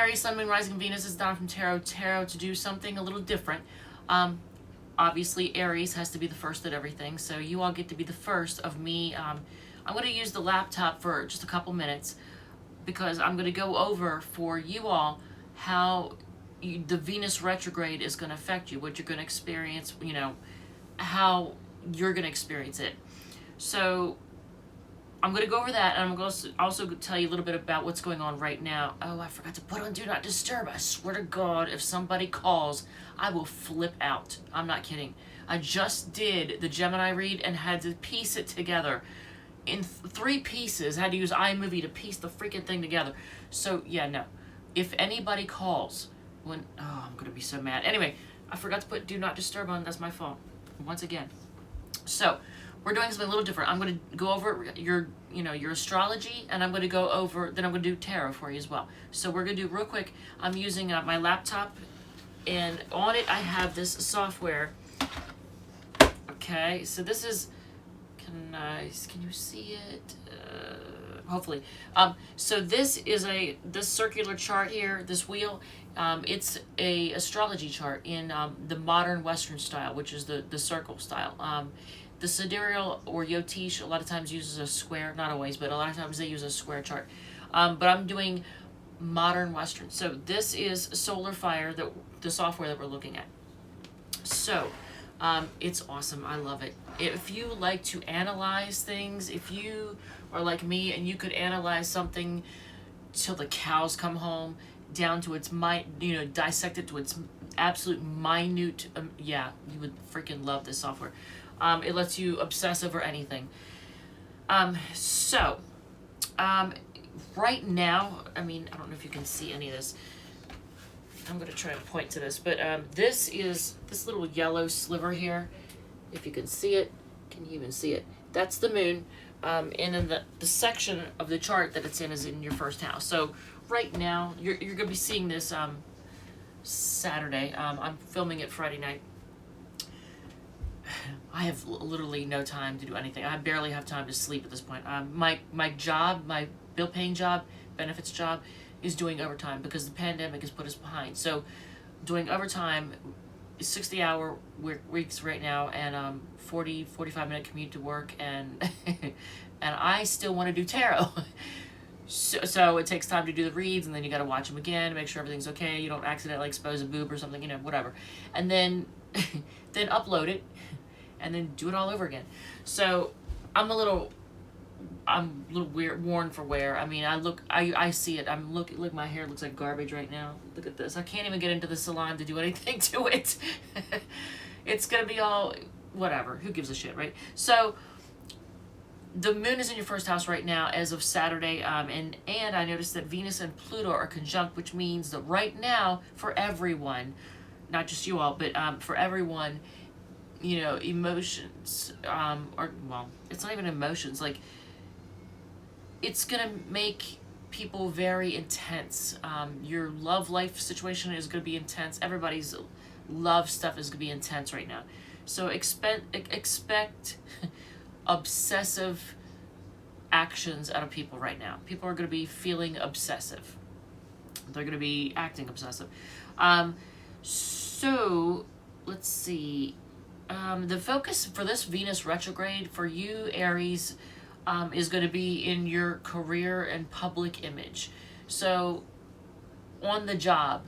Aries, Sun, Moon, Rising, Venus. Is Donna from Tarot to do something a little different. Obviously, Aries has to be the first at everything, so you all get to be the first of me. I'm going to use the laptop for just a couple minutes because I'm going to go over for you all how the Venus retrograde is going to affect you, what you're going to experience, you know, how you're going to experience it. So I'm going to go over that, and I'm going to also tell you a little bit about what's going on right now. Oh, I forgot to put on Do Not Disturb. I swear to God, if somebody calls, I will flip out. I'm not kidding. I just did the Gemini read and had to piece it together. In 3 pieces, I had to use iMovie to piece the freaking thing together. So, yeah, no. If anybody calls, I'm going to be so mad. Anyway, I forgot to put Do Not Disturb on. That's my fault. Once again. So, we're doing something a little different. I'm going to go over your astrology, and I'm going to go over, then I'm going to do tarot for you as well. So we're going to do real quick. I'm using my laptop, and on it I have this software. Okay, so this is, can you see it? Hopefully. So this is this circular chart here, this wheel. It's a astrology chart in the modern Western style, which is the circle style. The sidereal or Yotish a lot of times uses a square, not always, but a lot of times they use a square chart. But I'm doing modern Western. So this is Solar Fire, the software that we're looking at. So it's awesome. I love it. If you like to analyze things, if you are like me and you could analyze something till the cows come home, down to its dissect it to its absolute minute, yeah, you would freaking love this software. It lets you obsess over anything. Right now, I mean, I don't know if you can see any of this. I'm going to try and point to this, but this is this little yellow sliver here. If you can see it, can you even see it? That's the moon. And then the section of the chart that it's in is in your first house. So right now, you're going to be seeing this Saturday. I'm filming it Friday night. I have literally no time to do anything. I barely have time to sleep at this point. My job, my bill-paying job, benefits job, is doing overtime because the pandemic has put us behind. So doing overtime, 60-hour weeks right now, and 45-minute commute to work, and and I still want to do tarot. So it takes time to do the reads, and then you got to watch them again to make sure everything's okay. You don't accidentally expose a boob or something, whatever. And then then upload it, and then do it all over again. So I'm a little weird, worn for wear. I mean, I see it. Look, my hair looks like garbage right now. Look at this. I can't even get into the salon to do anything to it. It's gonna be all whatever. Who gives a shit, right? So the moon is in your first house right now as of Saturday, and I noticed that Venus and Pluto are conjunct, which means that right now for everyone, not just you all, but for everyone, emotions, it's not even emotions, like, it's gonna make people very intense. Your love life situation is gonna be intense. Everybody's love stuff is gonna be intense right now. So expect obsessive actions out of people right now. People are gonna be feeling obsessive. They're gonna be acting obsessive. So let's see. The focus for this Venus retrograde for you, Aries, is going to be in your career and public image. So on the job,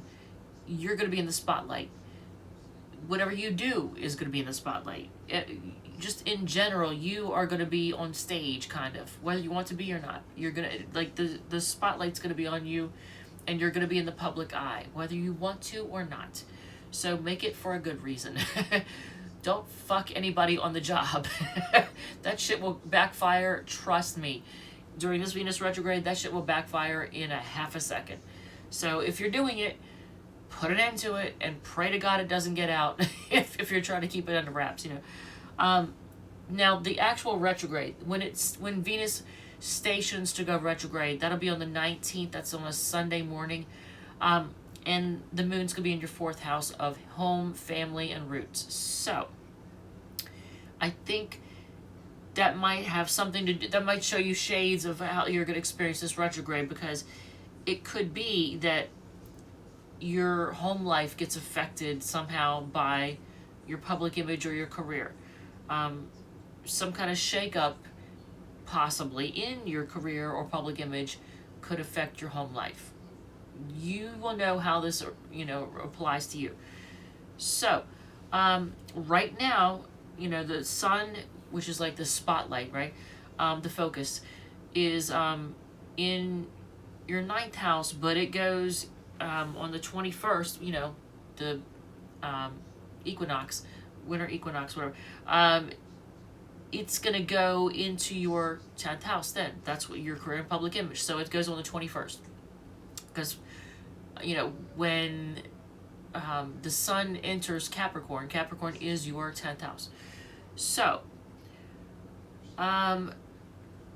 you're going to be in the spotlight. Whatever you do is going to be in the spotlight. Just in general, you are going to be on stage, kind of, whether you want to be or not. You're going to, like, the spotlight's going to be on you, and you're going to be in the public eye, whether you want to or not. So make it for a good reason. Don't fuck anybody on the job. That shit will backfire, trust me. During this Venus retrograde, that shit will backfire in a half a second. So if you're doing it, put an end to it and pray to God it doesn't get out if you're trying to keep it under wraps, Now, the actual retrograde, when Venus stations to go retrograde, that'll be on the 19th. That's on a Sunday morning. And the moon's going to be in your 4th house of home, family, and roots. So, I think that might have something to do, that might show you shades of how you're going to experience this retrograde, because it could be that your home life gets affected somehow by your public image or your career. Some kind of shakeup, possibly in your career or public image, could affect your home life. You will know how this, applies to you. So, right now, the sun, which is like the spotlight, right? The focus is in your ninth house, but it goes on the 21st, the equinox, winter equinox, whatever. It's going to go into your 10th house then. That's what your career and public image. So it goes on the 21st. Because, when the sun enters Capricorn, Capricorn is your 10th house. So,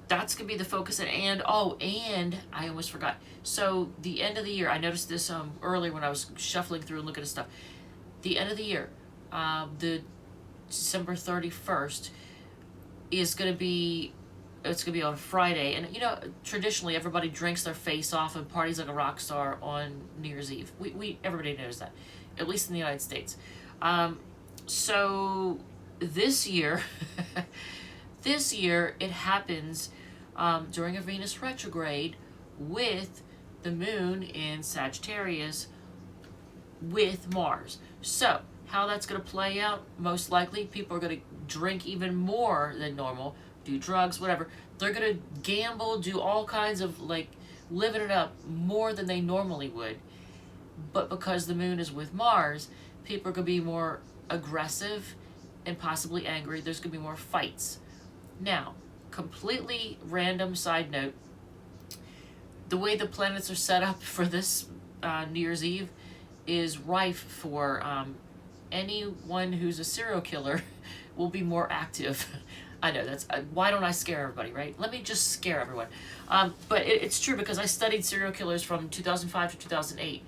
that's going to be the focus. And I almost forgot. So, the end of the year, I noticed this earlier when I was shuffling through and looking at stuff. The end of the year, the December 31st, is going to be, it's going to be on Friday. And, traditionally everybody drinks their face off and parties like a rock star on New Year's Eve. Everybody knows that, at least in the United States. So this year, it happens during a Venus retrograde with the moon in Sagittarius with Mars. So how that's going to play out, most likely people are going to drink even more than normal, do drugs, whatever. They're going to gamble, do all kinds of living it up more than they normally would. But because the moon is with Mars, people are going to be more aggressive and possibly angry. There's going to be more fights. Now, completely random side note, the way the planets are set up for this New Year's Eve is rife for anyone who's a serial killer will be more active. I know that's why don't I scare everybody, right? Let me just scare everyone. But it's true, because I studied serial killers from 2005 to 2008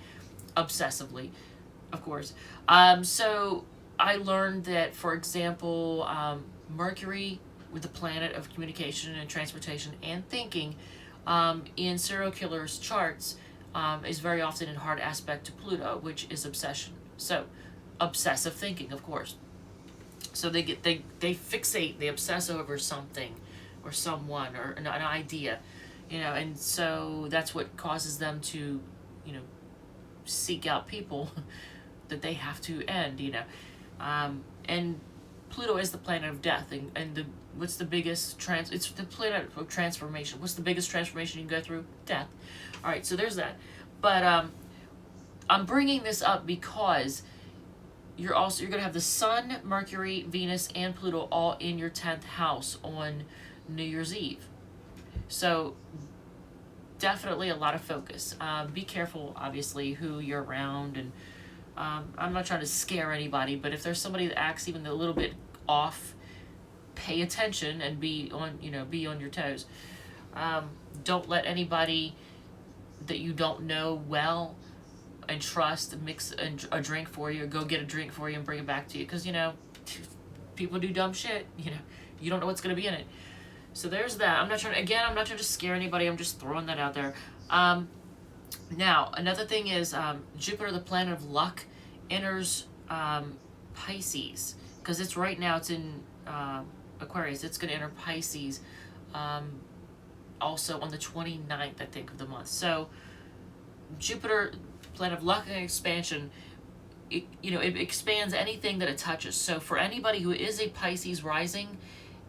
obsessively, of course. So I learned that, for example, Mercury, with the planet of communication and transportation and thinking, in serial killers' charts, is very often in hard aspect to Pluto, which is obsession. So obsessive thinking, of course. So they fixate, they obsess over something or someone or an idea, and so that's what causes them to, seek out people that they have to end, and Pluto is the planet of death, and what's the biggest it's the planet of transformation. What's the biggest transformation you can go through? Death. All right, so there's that. But I'm bringing this up because you're going to have the Sun, Mercury, Venus, and Pluto all in your 10th house on New Year's Eve. So definitely a lot of focus. Be careful, obviously, who you're around, and I'm not trying to scare anybody, but if there's somebody that acts even a little bit off, pay attention and be on your toes. Don't let anybody that you don't know well and trust mix a drink for you, or go get a drink for you and bring it back to you, because people do dumb shit. You don't know what's going to be in it. So there's that. I'm not trying to scare anybody. I'm just throwing that out there. Now another thing is Jupiter, the planet of luck, enters Pisces, because it's right now it's in Aquarius. It's going to enter Pisces also on the 29th, I think, of the month. So Jupiter, planet of luck and expansion, it expands anything that it touches. So for anybody who is a Pisces rising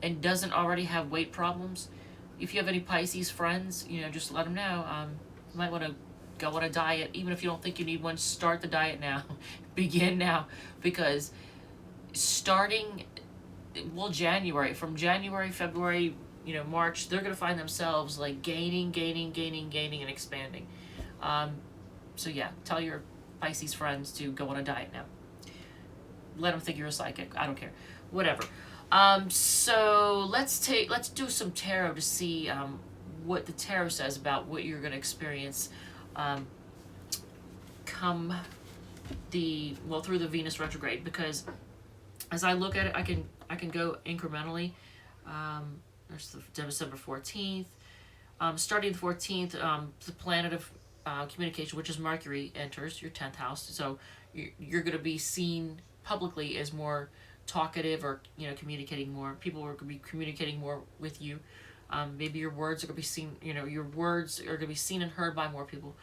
and doesn't already have weight problems, if you have any Pisces friends, just let them know. You might want to go on a diet. Even if you don't think you need one, start the diet now. Begin now, because starting, January, February, March, they're going to find themselves gaining and expanding. So yeah, tell your Pisces friends to go on a diet now. Let them think you're a psychic. I don't care. Whatever. So let's do some tarot to see what the tarot says about what you're going to experience come through the Venus retrograde, because as I look at it, I can go incrementally. There's December 14th. Starting the 14th, the planet of communication, which is Mercury, enters your 10th house. So you're going to be seen publicly as more talkative, or communicating more. People are going to be communicating more with you. Maybe your words are going to be seen. Your words are going to be seen and heard by more people.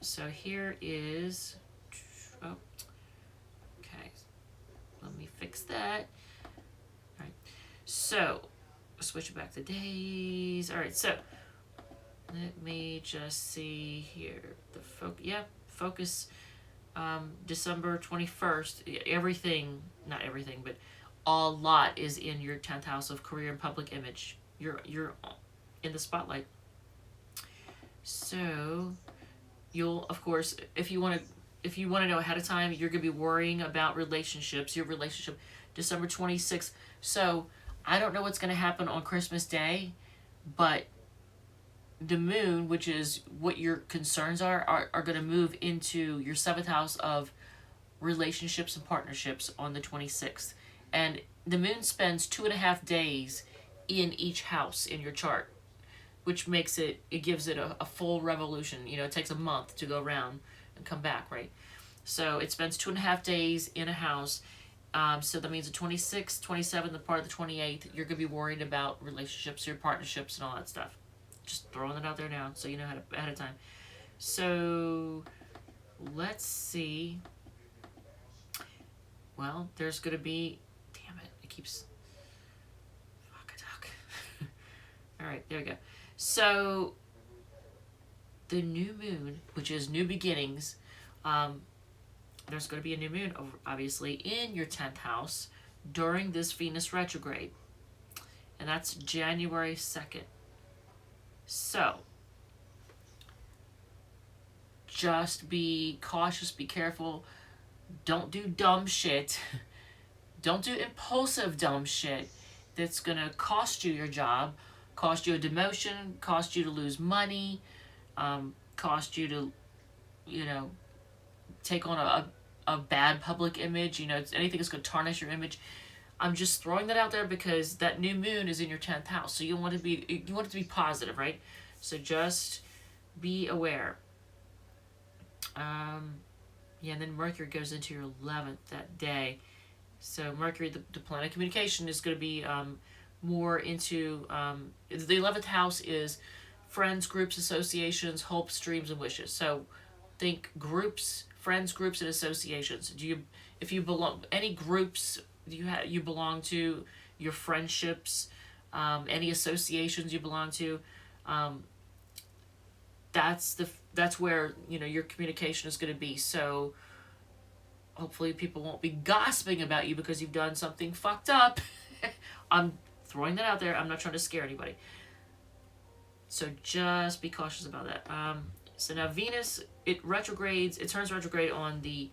So here is. Oh, okay. Let me fix that. All right. So switch it back to days. All right. So let me just see here. The focus. December 21st. Everything, not everything, but a lot is in your 10th house of career and public image. You're in the spotlight. So you'll, of course, if you want to know ahead of time, you're going to be worrying about relationships, your relationship, December 26th. So I don't know what's going to happen on Christmas Day, but the moon, which is what your concerns are going to move into your 7th house of relationships and partnerships on the 26th. And the moon spends 2.5 days in each house in your chart, which makes it gives it a full revolution. It takes a month to go around and come back, right? So it spends 2.5 days in a house. So that means the 26th, 27th, the part of the 28th, you're going to be worried about relationships, your partnerships, and all that stuff. Just throwing it out there now so you know ahead of time. So let's see. Well, there's going to be... Damn it. It keeps... Fuck a duck. All right, there we go. So the new moon, which is new beginnings, there's going to be a new moon, obviously, in your 10th house during this Venus retrograde. And that's January 2nd. So, just be cautious, be careful. Don't do dumb shit. Don't do impulsive dumb shit that's going to cost you your job, cost you a demotion, cost you to lose money, cost you to, take on a bad public image. It's anything that's going to tarnish your image. I'm just throwing that out there because that new moon is in your 10th house. So you want it to be positive, right? So just be aware. And then Mercury goes into your 11th that day. So Mercury, the planet of communication, is going to be more into... the 11th house is friends, groups, associations, hopes, dreams, and wishes. So think groups, friends, groups, and associations. If you belong... Any groups... you belong to, your friendships, any associations you belong to, that's where your communication is going to be. So hopefully people won't be gossiping about you because you've done something fucked up. I'm throwing that out there. I'm not trying to scare anybody. So just be cautious about that. So now Venus, it turns retrograde on the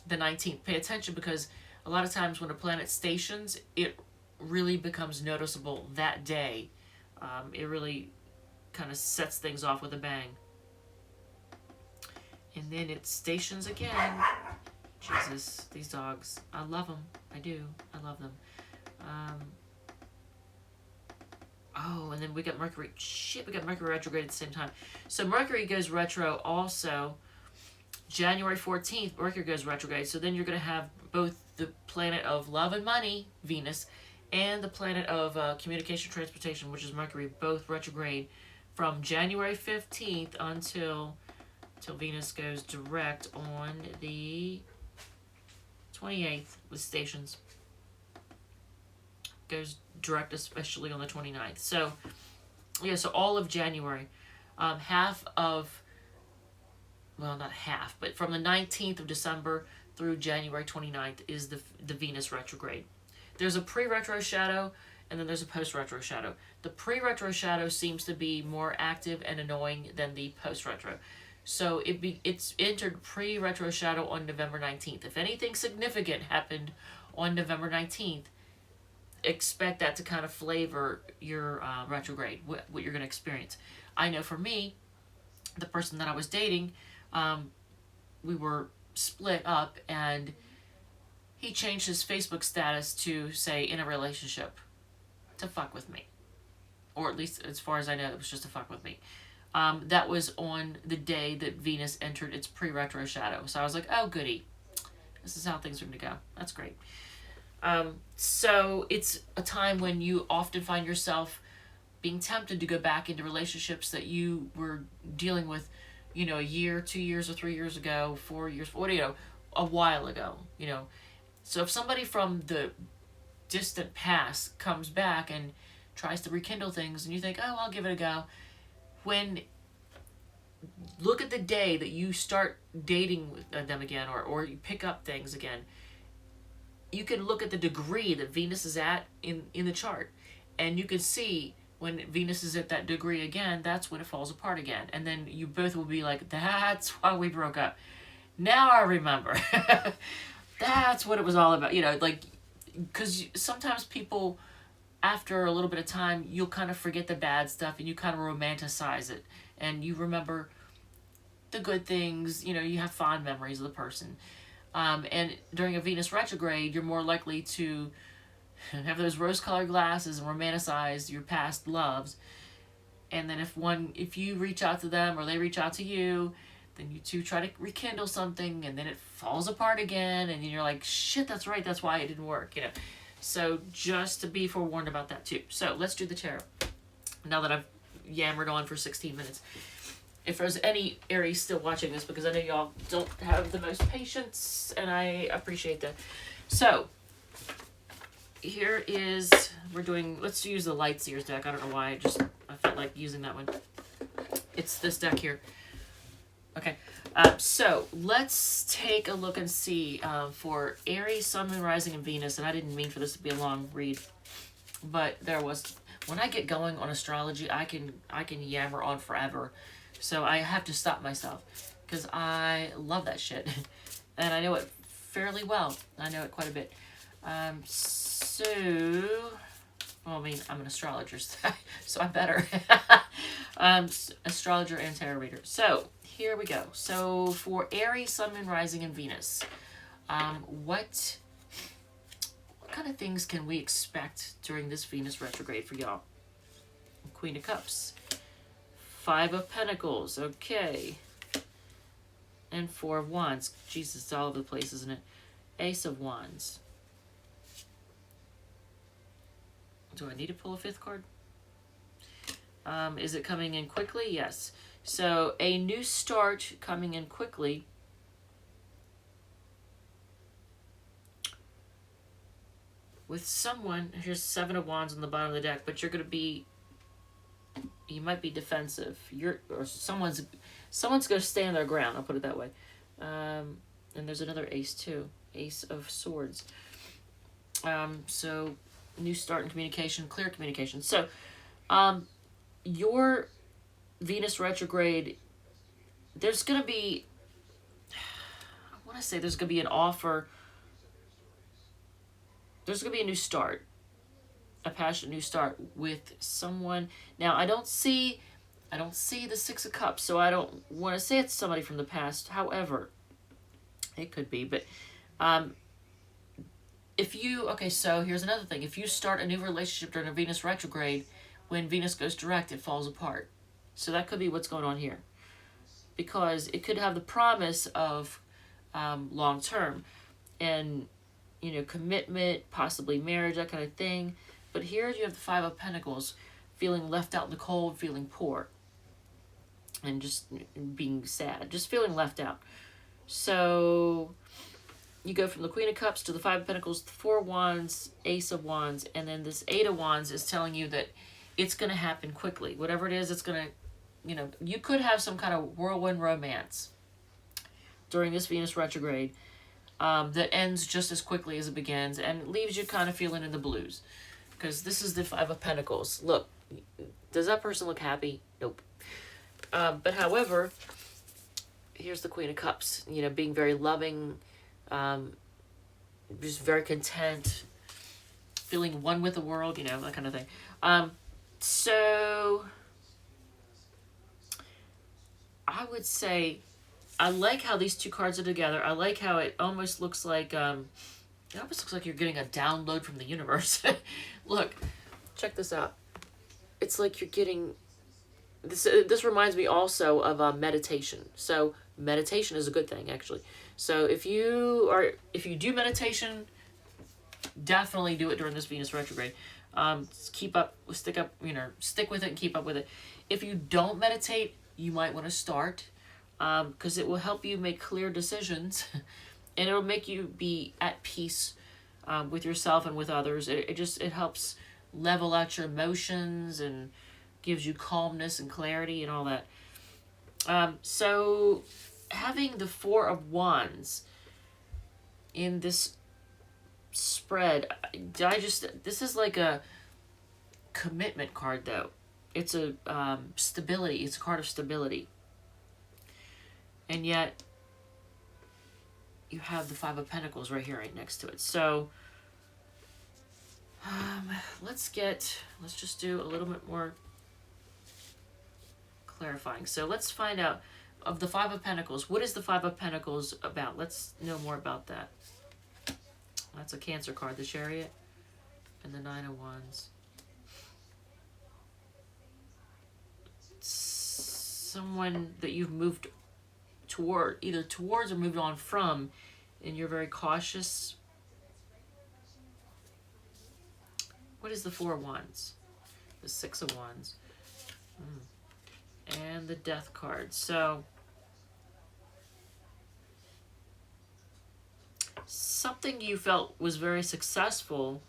19th. Pay attention because a lot of times when a planet stations, it really becomes noticeable that day. It really kind of sets things off with a bang. And then it stations again. Jesus, these dogs. I love them. I do. I love them. And then we got Mercury. Shit, we got Mercury retrograde at the same time. So Mercury goes retro also. January 14th, Mercury goes retrograde. So then you're going to have both the planet of love and money, Venus, and the planet of communication, transportation, which is Mercury, both retrograde from January 15th until Venus goes direct on the 28th with stations. Goes direct especially on the 29th. So, so all of January, half of... Well, not half, but from the 19th of December through January 29th is the Venus retrograde. There's a pre-retro shadow, and then there's a post-retro shadow. The pre-retro shadow seems to be more active and annoying than the post-retro. So it's entered pre-retro shadow on November 19th. If anything significant happened on November 19th, expect that to kind of flavor your retrograde, what you're going to experience. I know for me, the person that I was dating... we were split up, and he changed his Facebook status to say in a relationship to fuck with me, or at least as far as I know it was just to fuck with me. that was on the day that Venus entered its pre-retro shadow. So I was like, oh, goody. This is how things are going to go. That's great. So it's a time when you often find yourself being tempted to go back into relationships that you were dealing with, you know, a year, 2 years, or 3 years ago, 4 years, what do you know, a while ago, you know. So if somebody from the distant past comes back and tries to rekindle things, and you think, oh, I'll give it a go, when look at the day that you start dating them again, or you pick up things again, you can look at the degree that Venus is at in the chart, and you can see when Venus is at that degree again, that's when it falls apart again. And then you both will be like, that's why we broke up. Now I remember. That's what it was all about. You know, like, because sometimes people, after a little bit of time, you'll kind of forget the bad stuff and you kind of romanticize it. And you remember the good things, you know, you have fond memories of the person. And during a Venus retrograde, you're more likely to have those rose-colored glasses and romanticize your past loves. And then if you reach out to them or they reach out to you, then you two try to rekindle something, and then it falls apart again, and you're like, shit, that's right, that's why it didn't work, you know. So just to be forewarned about that too. So let's do the tarot. Now that I've yammered on for 16 minutes. If there's any Aries still watching this, because I know y'all don't have the most patience, and I appreciate that. So here is, let's use the Lightseers deck. I don't know why, I felt like using that one. It's this deck here. Okay, so let's take a look and see for Aries, Sun, Moon, Rising, and Venus. And I didn't mean for this to be a long read, but when I get going on astrology, I can yammer on forever. So I have to stop myself, because I love that shit, and I know it fairly well. I know it quite a bit. Well, I mean, I'm an astrologer, so I'm better. Astrologer and tarot reader. So here we go. So for Aries, Sun, Moon, Rising, and Venus, what kind of things can we expect during this Venus retrograde for y'all? Queen of Cups, Five of Pentacles, okay, and Four of Wands. Jesus, it's all over the place, isn't it? Ace of Wands. Do I need to pull a fifth card? Is it coming in quickly? Yes. So a new start coming in quickly. With someone, here's Seven of Wands on the bottom of the deck, but you might be defensive. Or someone's going to stand their ground, I'll put it that way. And there's another ace too. Ace of Swords. So new start in communication, clear communication. So, your Venus retrograde, there's going to be, I want to say there's going to be an offer. There's going to be a new start, a passionate new start with someone. Now, I don't see the Six of Cups, so I don't want to say it's somebody from the past. However, it could be, but, so here's another thing. If you start a new relationship during a Venus retrograde, when Venus goes direct, it falls apart. So that could be what's going on here. Because it could have the promise of long-term and, you know, commitment, possibly marriage, that kind of thing. But here you have the Five of Pentacles, feeling left out in the cold, feeling poor, and just being sad, just feeling left out. So you go from the Queen of Cups to the Five of Pentacles, the Four of Wands, Ace of Wands, and then this Eight of Wands is telling you that it's going to happen quickly. Whatever it is, it's going to, you know, you could have some kind of whirlwind romance during this Venus retrograde that ends just as quickly as it begins, and it leaves you kind of feeling in the blues. Because this is the Five of Pentacles. Look, does that person look happy? Nope. But however, here's the Queen of Cups, you know, being very loving, just very content, feeling one with the world, you know, that kind of thing. So I would say I like how these two cards are together. I like how it almost looks like you're getting a download from the universe. Look, check this out. It's like you're getting this reminds me also of meditation. So meditation is a good thing, actually. So if you do meditation, definitely do it during this Venus retrograde. Stick with it and keep up with it. If you don't meditate, you might want to start, because it will help you make clear decisions, and it'll make you be at peace with yourself and with others. It helps level out your emotions and gives you calmness and clarity and all that. So having the Four of Wands in this spread, this is like a commitment card, though. It's a stability. It's a card of stability. And yet you have the Five of Pentacles right here, right next to it. So let's just do a little bit more clarifying. So let's find out, of the Five of Pentacles, what is the Five of Pentacles about? Let's know more about that. That's a Cancer card, the Chariot, and the Nine of Wands. Someone that you've moved toward, either towards or moved on from, and you're very cautious. What is the Four of Wands? The Six of Wands. And the Death card. So something you felt was very successful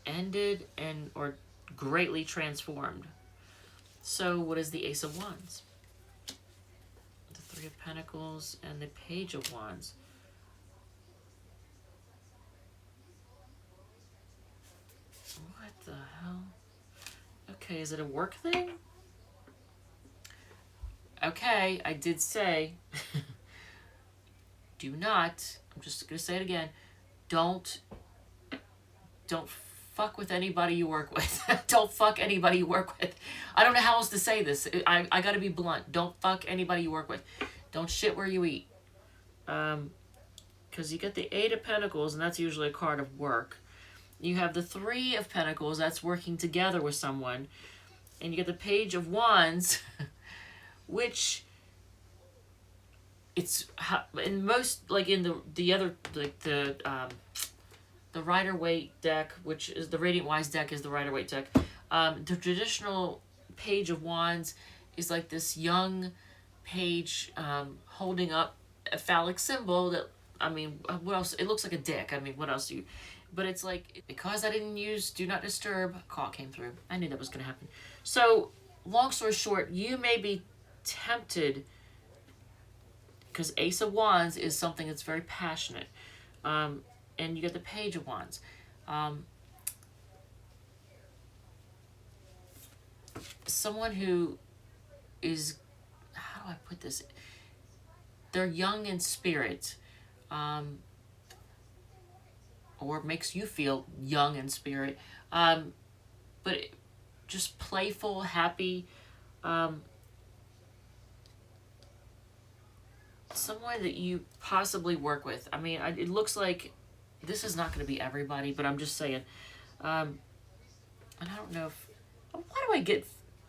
ended or greatly transformed. So what is the Ace of Wands? The Three of Pentacles and the Page of Wands. What the hell? Okay, is it a work thing? Okay, I did say do not, I'm just going to say it again, don't fuck with anybody you work with. Don't fuck anybody you work with. I don't know how else to say this. I got to be blunt. Don't fuck anybody you work with. Don't shit where you eat. Because you get the Eight of Pentacles, and that's usually a card of work. You have the Three of Pentacles, that's working together with someone. And you get the Page of Wands, which it's in most, like in the other, like the Rider-Waite deck, which is the Radiant Wise deck, is the Rider-Waite deck. The traditional Page of Wands is like this young page holding up a phallic symbol that, I mean, what else? It looks like a dick. I mean, what else do you... But it's like, because I didn't use Do Not Disturb, a call came through. I knew that was going to happen. So, long story short, you may be tempted, because Ace of Wands is something that's very passionate. And you get the Page of Wands. Someone who is, how do I put this? They're young in spirit. Or makes you feel young in spirit, but just playful, happy, someone that you possibly work with. I mean, it looks like this is not going to be everybody, but I'm just saying, and I don't know if, why do I get,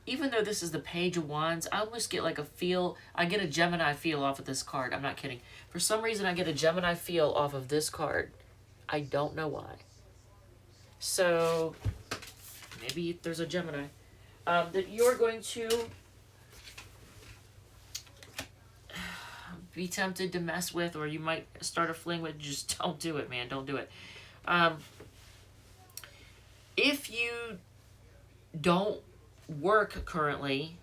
even though this is the Page of Wands, I almost get like a feel, I get a Gemini feel off of this card. I'm not kidding. For some reason, I get a Gemini feel off of this card. I don't know why. So, maybe there's a Gemini that you're going to be tempted to mess with, or you might start a fling with. Just don't do it, man. Don't do it. If you don't work currently,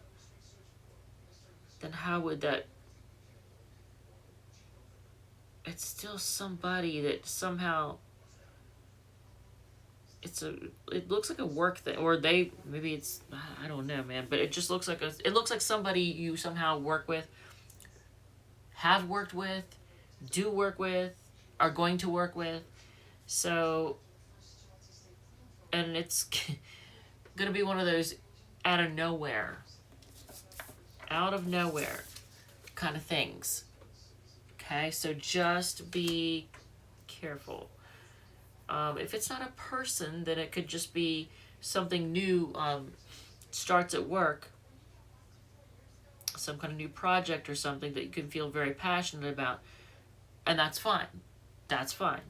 then how would that... It's still somebody that somehow it looks like a work thing, or maybe it's, I don't know, man, but it just looks like it looks like somebody you somehow work with, have worked with, do work with, are going to work with. So, and it's gonna be one of those out of nowhere kind of things. Okay, so just be careful. If it's not a person, then it could just be something new starts at work, some kind of new project or something that you can feel very passionate about, and that's fine. That's fine.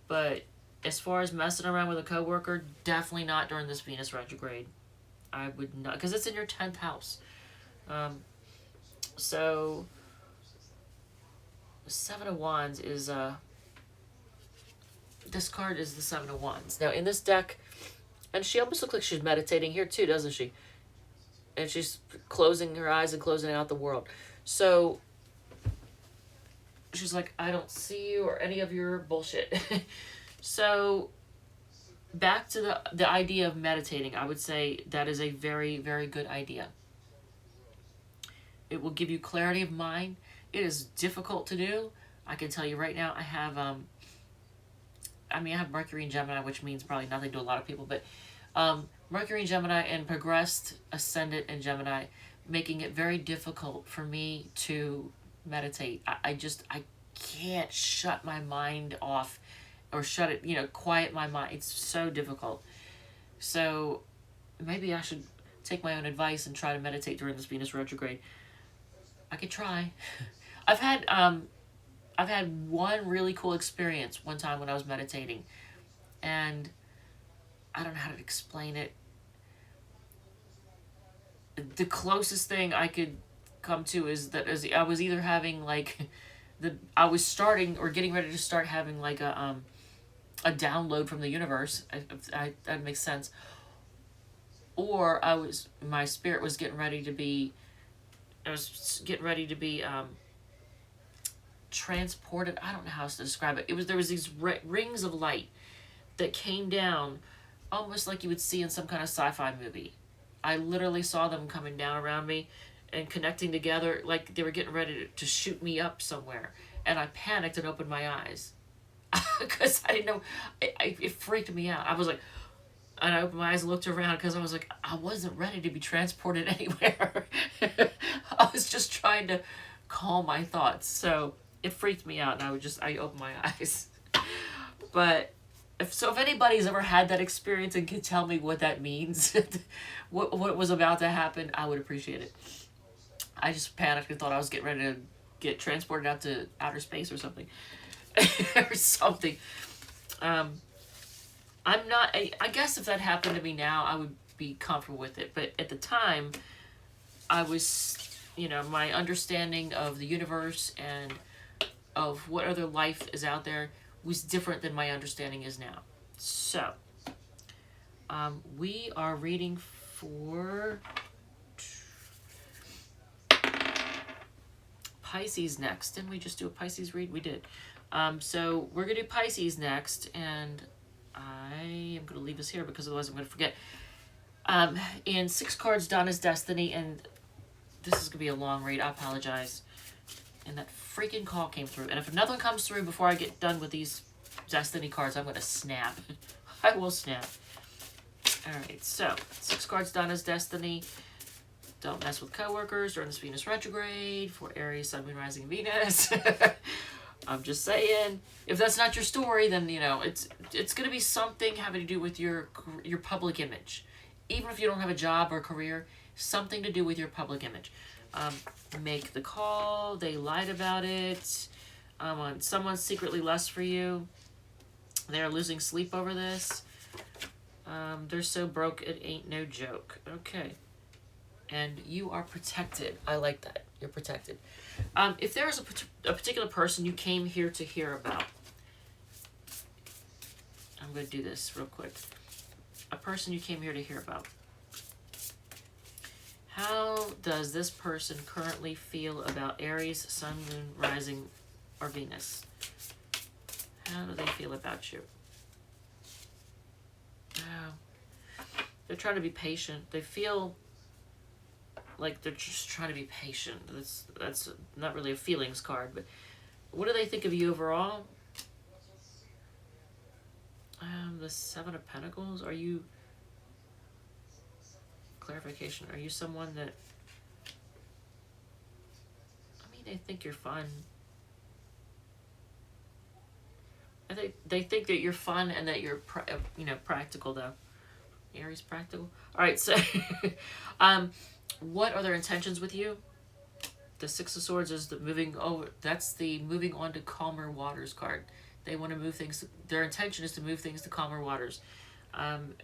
But as far as messing around with a coworker, definitely not during this Venus retrograde. I would not, because it's in your 10th house. So, Seven of Wands is, this card is the Seven of Wands. Now, in this deck, and she almost looks like she's meditating here too, doesn't she? And she's closing her eyes and closing out the world. So, she's like, I don't see you or any of your bullshit. So, back to the idea of meditating, I would say that is a very, very good idea. It will give you clarity of mind. It is difficult to do. I can tell you right now, I have Mercury in Gemini, which means probably nothing to a lot of people, but Mercury in Gemini and progressed ascendant in Gemini, making it very difficult for me to meditate. I can't shut my mind off or shut it, quiet my mind. It's so difficult. So maybe I should take my own advice and try to meditate during this Venus retrograde. I could try. I've had one really cool experience one time when I was meditating, and I don't know how to explain it. The closest thing I could come to is that I was either having I was starting or getting ready to start having like a download from the universe. That makes sense. Or my spirit was getting ready to be. I was getting ready to be transported. I don't know how else to describe it. There was these rings of light that came down, almost like you would see in some kind of sci-fi movie. I literally saw them coming down around me and connecting together, like they were getting ready to shoot me up somewhere. And I panicked and opened my eyes because I didn't know. It freaked me out. I was like, and I opened my eyes and looked around because I was like, I wasn't ready to be transported anywhere. I was just trying to calm my thoughts. So it freaked me out, and I opened my eyes. But if anybody's ever had that experience and can tell me what that means, what was about to happen, I would appreciate it. I just panicked and thought I was getting ready to get transported out to outer space or something. Or something. I'm not, I guess if that happened to me now, I would be comfortable with it. But at the time, I was, my understanding of the universe and of what other life is out there was different than my understanding is now. So, we are reading for Pisces next. Didn't we just do a Pisces read? We did. So we're going to do Pisces next, and I am going to leave this here because otherwise I'm going to forget. In 6 cards, Donna's Destiny, and this is going to be a long read. I apologize. And that freaking call came through. And if another one comes through before I get done with these Destiny cards, I'm going to snap. I will snap. Alright, so 6 cards, Donna's Destiny. Don't mess with coworkers during this Venus retrograde for Aries, Sun, Moon, Rising, Venus. I'm just saying, if that's not your story, then it's going to be something having to do with your public image. Even if you don't have a job or career, something to do with your public image. Make the call. They lied about it. Someone's secretly lust for you. They're losing sleep over this. They're so broke it ain't no joke. Okay. And you are protected. I like that. You're protected. If there is a particular person you came here to hear about, I'm going to do this real quick. A person you came here to hear about. How does this person currently feel about Aries, Sun, Moon, Rising, or Venus? How do they feel about you? Oh, they're trying to be patient. They feel like they're just trying to be patient. That's not really a feelings card, but what do they think of you overall? The 7 of Pentacles. Are you... Clarification. Are you someone that... they think you're fun. I think they think that you're fun and that you're, practical, though. Aries practical. All right, so what are their intentions with you? The Six of Swords is the moving over. That's the moving on to calmer waters card. They want to move things. Their intention is to move things to calmer waters. Um,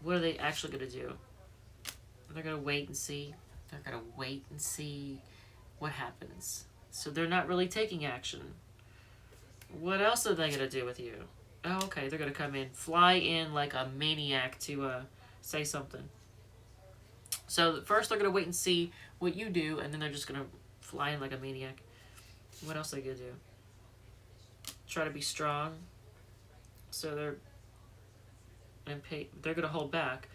what are they actually going to do? They're going to wait and see. They're going to wait and see what happens. So they're not really taking action. What else are they going to do with you? Oh, okay. They're going to come in, fly in like a maniac to say something. So first they're going to wait and see what you do, and then they're just going to fly in like a maniac. What else are they going to do? Try to be strong. So they're going to hold back.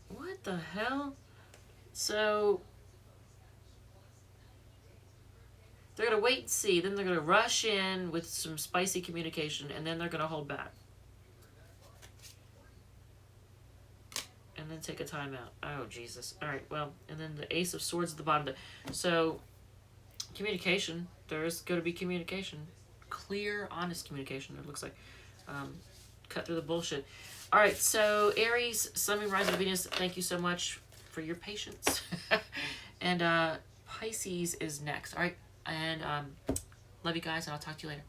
What the hell? So they're going to wait and see. Then they're going to rush in with some spicy communication, and then they're going to hold back. And then take a time out. Oh, Jesus. All right, well, and then the Ace of Swords at the bottom. So, communication. There's going to be communication. Clear, honest communication, it looks like. Cut through the bullshit. All right, so Aries, Sun, Moon, Rising, Venus, thank you so much for your patience. And Pisces is next. All right, and love you guys, and I'll talk to you later.